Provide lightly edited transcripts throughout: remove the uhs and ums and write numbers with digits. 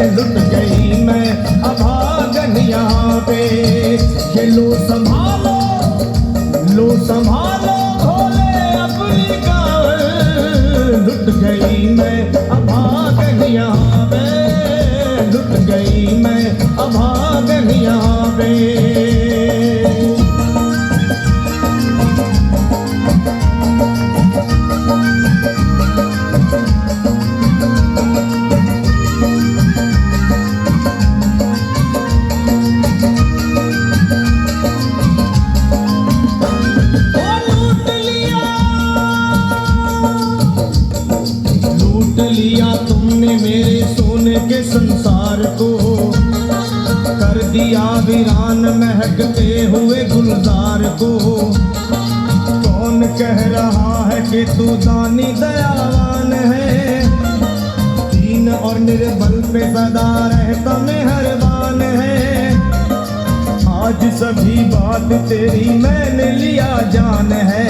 लुट गई मैं अभागन यहाँ पे। ये लो संभालो भोले अपनी कांवर, लुट गई मैं अभागन यहाँ पे, लुट गई मैं अभागन यहाँ पे। तुमने मेरे सोने के संसार को कर दिया वीरान, महकते हुए गुलजार को। कौन कह रहा है कि तू दानी दयावान है, दीन और निर्बल पे सदा रहता मेहरबान है। आज सभी बात तेरी मैंने लिया जान है,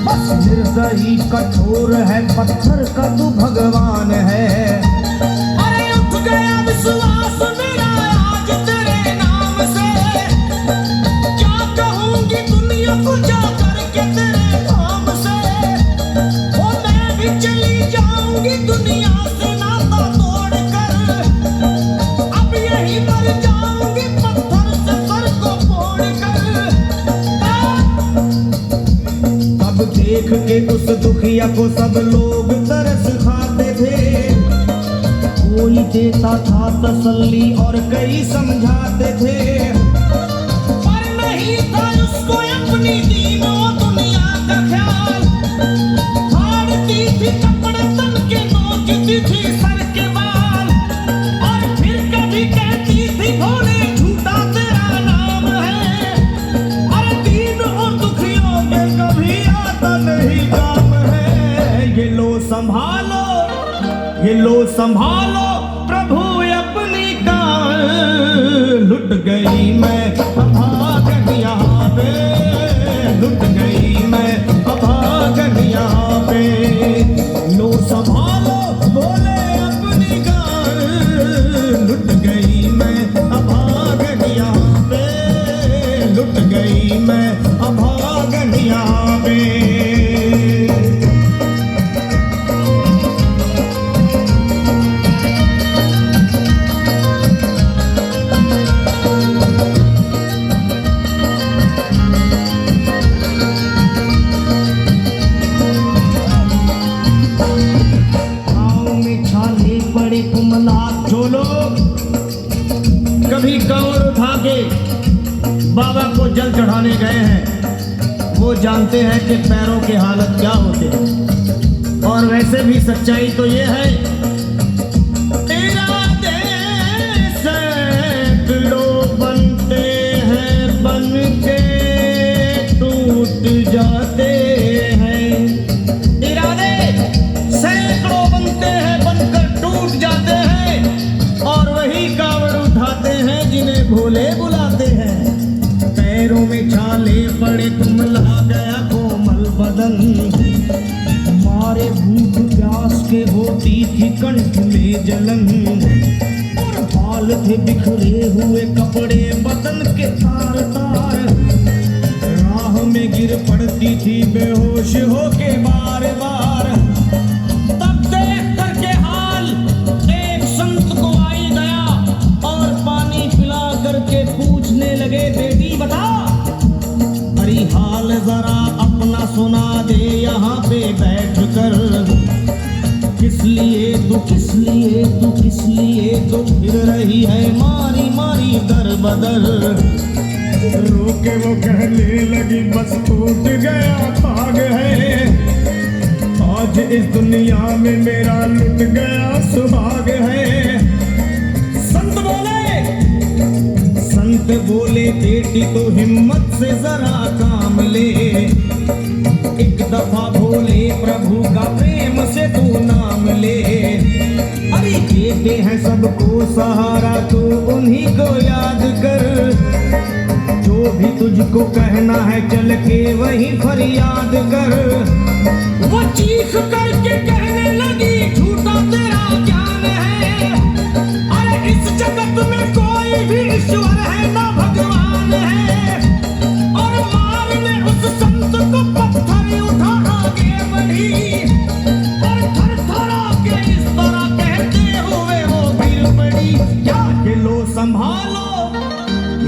बस निर्दयी कठोर है, पत्थर का तू भगवान है। अरे उठ गया विश्वास मेरा आज तेरे नाम से, क्या कहूँगी दुनिया को जा करके तेरे नाम से। वो मैं भी चली जाऊंगी दुनिया से नाता तोड़ कर, अब यहीं मर जाऊंगी पत्थर से सर को फोड़ कर। देख के उस दुखिया को सब लोग तरस खाते थे, कोई देता था तसल्ली और कई समझाते थे। पर नहीं था उसको अपनी दीनों दुनिया का ख्याल, फाड़ती थी कपड़े तन के, नोचती थी सर के बाल, और फिर कभी कहती थी भोले झूठा तेरा नाम है। अरे दीन और दुखियों के कभी नहीं काम है। ये लो संभालो प्रभु अपनी कांवर, लुट गई मैं अभागन यहाँ पे, लुट गई मैं अभागन यहाँ पे। लो संभालो बोले अपनी कांवर, लुट गई मैं अभागन यहाँ पे, लुट गई मैं अभागन यहाँ पे। कभी कांवर उठा के बाबा को जल चढ़ाने गए हैं, वो जानते हैं कि पैरों की हालत क्या होते हैं। और वैसे भी सच्चाई तो ये है, तेरा देश लोग बनते हैं बन के टूट जाते हैं, इरादे सैकड़ों बनते हैं बनकर टूट जाते हैं। और वही कांवड़ उठाते हैं जिन्हें भोले बुलाते हैं। पैरों में छाले पड़े कुमला गया कोमल बदन, मारे भूख प्यास के होती थी कंठ में जलन। और बाल थे बिखरे हुए कपड़े बदन के तार तार, राह में गिर पड़ती थी बेहोश होके बार बार। तब देख करके हाल एक संत को आई गया, और पानी पिला करके पूछने लगे बेटी बता, अरे हाल जरा अपना सुना दे यहाँ पे बैठ कर। किस लिए तू फिर रही है मारी मारी दर बदर। रोके वो कहने लगी बस टूट गया भाग है, आज इस दुनिया में मेरा लुट गया सुहाग है। संत बोले बेटी तो हिम्मत से जरा काम ले, एक दफा भोले प्रभु का प्रेम से तू नाम ले। अरे देते हैं सबको सहारा तो उन्हीं को याद कर, जो भी तुझको कहना है चल के वही फरियाद कर। वो चीख करके कहने लगी झूठा तेरा ज्ञान है,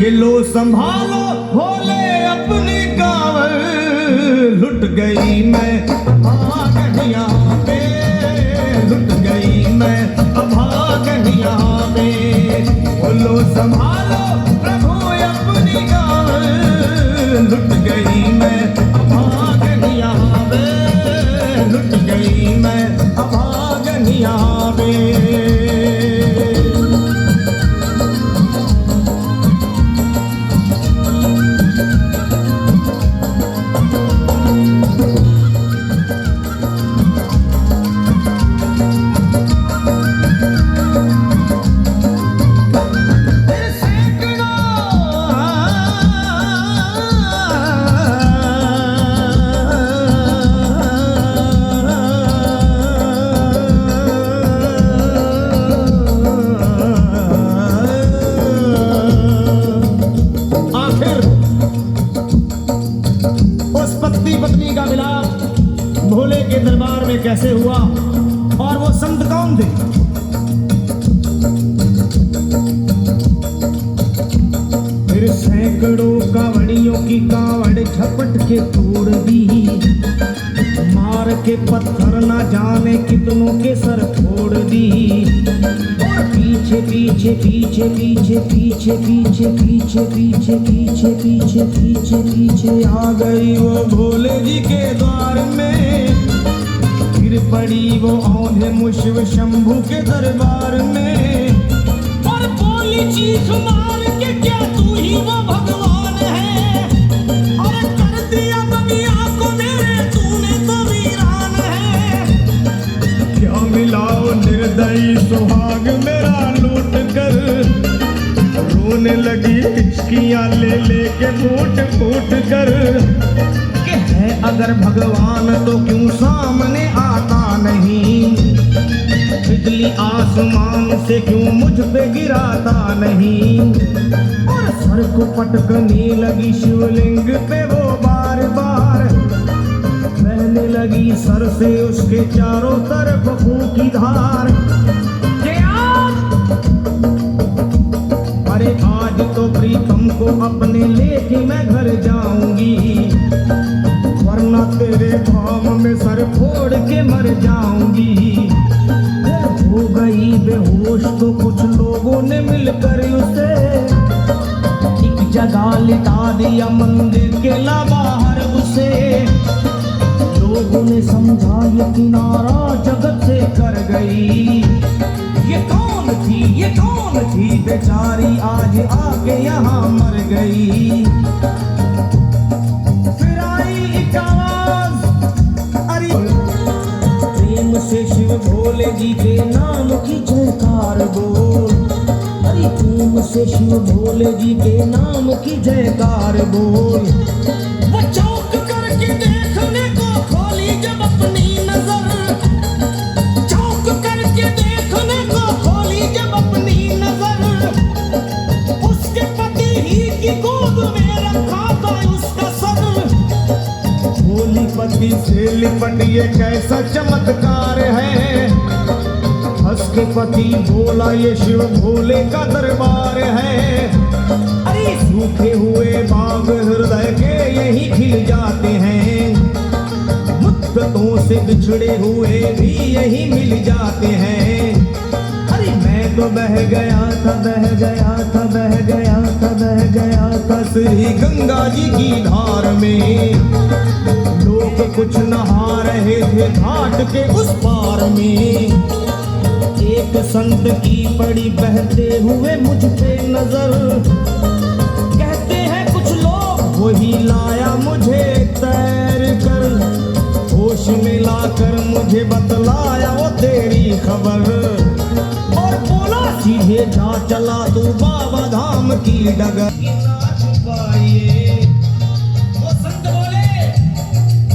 ये लो संभालो भोले अपनी कांवर, लुट गई मैं अभागन यहाँ पे, लुट गई मैं अभागन यहाँ पे। वो लो संभालो प्रभु अपनी कांवर, लुट गई मैं अभागन यहाँ पे, लुट गई मैं अभागन यहाँ पे। पत्नी का मिलाप भोले के दरबार में कैसे हुआ और वो संत कौन थे? फिर सैकड़ों कावड़ियों की कावड़ झपट के तोड़ दी, मार के पत्थर ना जाने कितनों के सर फोड़ दी। और पीछे पीछे पीछे पीछे पीछे पीछे पीछे पीछे पीछे पीछे पीछे पीछे आ गई वो भोले जी के द्वार में। फिर पड़ी वो औंधे मुश्व शंभू के दरबार में, और बोली चीख मार के क्या तू ही वो भगवान है, और कर दिया दुनिया को मेरे तूने तो वीरान है। क्या मिलाओ निर्दयी सुहाग मेरा लूट कर, रोने लगी हिचकियां ले लेके फूट फूट कर। कि है अगर भगवान तो क्यों सामने आता नहीं, बिजली आसमान से क्यों मुझ पे गिराता नहीं। और सर को पटकने लगी शिवलिंग पे वो बार बार, बहने लगी सर से उसके चारों तरफ खून की धार। अरे आज तो प्रीतम को अपने लेके मैं घर जाऊंगी, वरना तेरे धाम में सर फोड़ के मर जाऊंगी। हो गई बेहोश तो कुछ लोगों ने मिलकर उसे एक जगह लिटा दिया मंदिर के ला बाहर उसे। लोगों ने समझा ये किनारा जगत से कर गई, ये कौन थी ये कौन थी बेचारी आज आके यहाँ मर गई। फिर आई एक आवाज, अरे प्रेम से शिव भोले जी के नाम की जयकार बोल, अरे प्रेम से शिव भोले जी के नाम की जयकार बोल। वो चौक करके देखने को खोली जब अपनी नजर, चौक करके देखने को खोली जब अपनी नजर, उसके पति ही की गोद में रखा था उसका सर। भोली पति से लिपट ये कैसा चमत्कार है, हंस के पति बोला ये शिव भोले का दरबार है। अरे सूखे हुए बाग हृदय के यही खिल जाते हैं, मुद्दतों से बिछड़े हुए भी यही मिल जाते हैं। अरे मैं तो बह गया था बह गया था बह गया था बह गया था श्री गंगा जी की धार में। लोग कुछ नहा रहे थे घाट के उस पार में, एक संत की पड़ी बहते हुए मुझ पे नजर। कहते हैं कुछ लोग वही लाया मुझे तैर कर, होश में लाकर मुझे बतलाया वो तेरी खबर। और बोला सीधे जा चला तू बाबा धाम की डगर। वो संत बोले,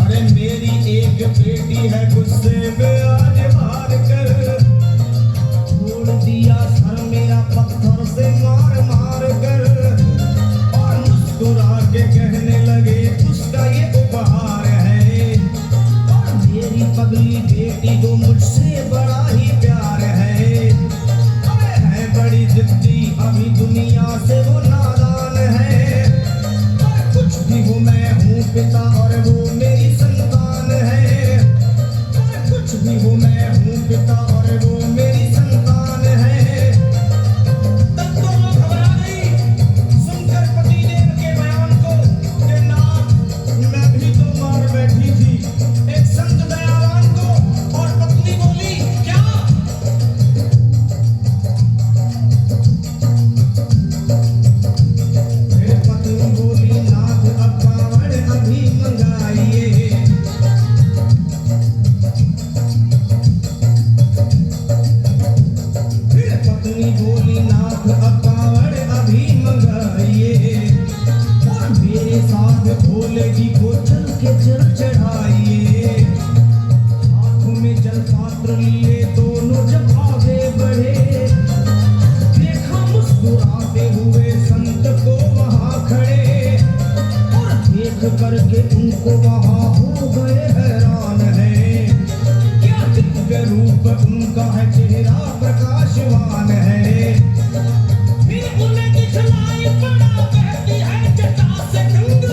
अरे मेरी एक बेटी है गुस्से में आज मार कर, छोड़ दिया सर मेरा पत्थर से मार मार कर। और मुस्कुरा के कहने लगे उसका ये उपहार है, और मेरी पगली बेटी को मुझसे बड़ा ही प्यार है। अबे है बड़ी जिद्दी अभी दुनिया से वो नादान पिता और वो मेरी संतान है। और कुछ भी हो मैं हूँ पिता और वो मेरी संतान है। तब तो वो घबरा गई सुनकर पतिदेव के बयान को कि नाथ, मैं भी तो मार बैठी थी एक संत दयावान को। और पत्नी बोली, क्या? फिर पत्नी बोली नाथ अब कावड़ अभी मंगाइए। फिर पत्नी बोली नाथ अब कावड़ अभी मंगाइए। और मेरे साथ भोले जी को चल के जल चढ़ाइए। हाथों में जल पात्र लिए दोनों जब आगे बढ़े, देखा मुस्कुराते हुए संत को वहां खड़े। और देख करके उनको वहां हो गए हैरान है। क्या दिव्य रूप उनका है, चेहरा प्रकाशवान है। फिर उन्हें दिखलाई पड़ा बहती है जटा से गंग।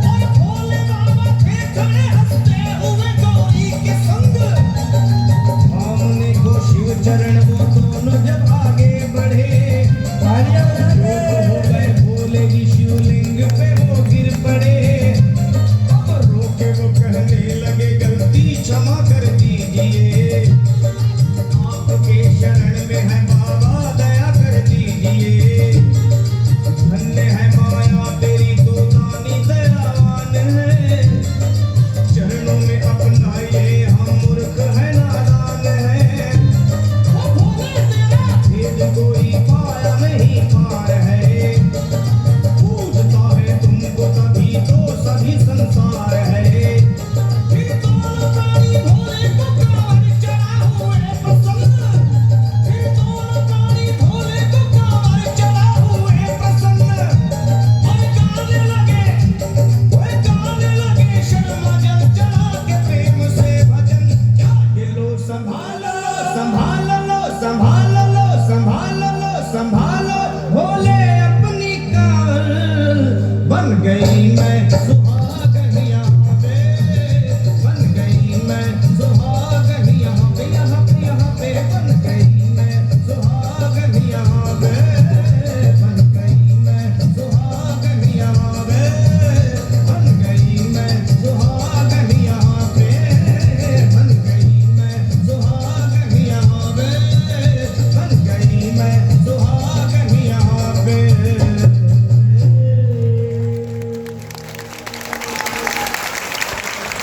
और भोले बाबा थे खड़े हंसते हुए गौरी के संग। सामने को शिव चरण वो दोनों जब आगे बढ़े, तालियां